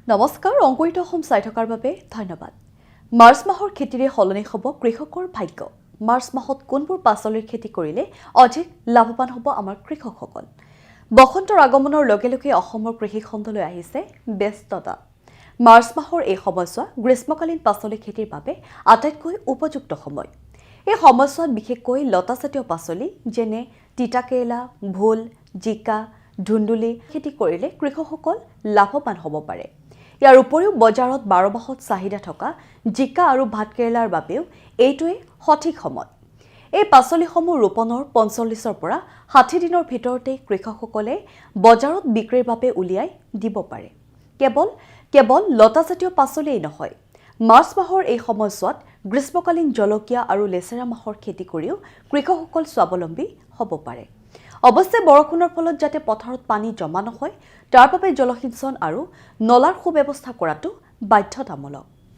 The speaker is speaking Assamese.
নমস্কাৰ অংকুৰিত অসম চাই থকাৰ বাবে ধন্যবাদ। মাৰ্চ মাহৰ খেতিৰে সলনি হ'ব কৃষকৰ ভাগ্য। মাৰ্চ মাহত কোনবোৰ পাচলিৰ খেতি কৰিলে অধিক লাভৱান হ'ব আমাৰ কৃষকসকল। বসন্তৰ আগমনৰ লগে লগে অসমৰ কৃষি খণ্ডলৈ আহিছে ব্যস্ততা। মাৰ্চ মাহৰ এই সময়ছোৱা গ্ৰীষ্মকালীন পাচলি খেতিৰ বাবে আটাইতকৈ উপযুক্ত সময়। এই সময়ছোৱাত বিশেষকৈ লতাজাতীয় পাচলি যেনে তিতাকেৰেলা, ভোল, জিকা, ধুন্দুলি খেতি কৰিলে কৃষকসকল লাভৱান হ'ব পাৰে। ইয়াৰ উপৰিও বজাৰত 12 মাহত চাহিদা থকা জিকা আৰু ভাতকেৰেলাৰ বাবেও এইটোৱে সঠিক সময়। এই পাচলিসমূহ ৰোপণৰ 45ৰ পৰা 60 দিনৰ ভিতৰতে কৃষকসকলে বজাৰত বিক্ৰীৰ বাবে উলিয়াই দিব পাৰে। কেৱল লতাজাতীয় পাচলিয়েই নহয়, মাৰ্চ মাহৰ এই সময়ছোৱাত গ্ৰীষ্মকালীন জলকীয়া আৰু লেচেৰা মাহৰ খেতি কৰিও কৃষকসকল স্বাৱলম্বী হ'ব পাৰে। অৱশ্যে বৰষুণৰ ফলত যাতে পথাৰত পানী জমা নহয় তাৰ বাবে জলসিঞ্চন আৰু নলাৰ সুব্যৱস্থা কৰাটো বাধ্যতামূলক।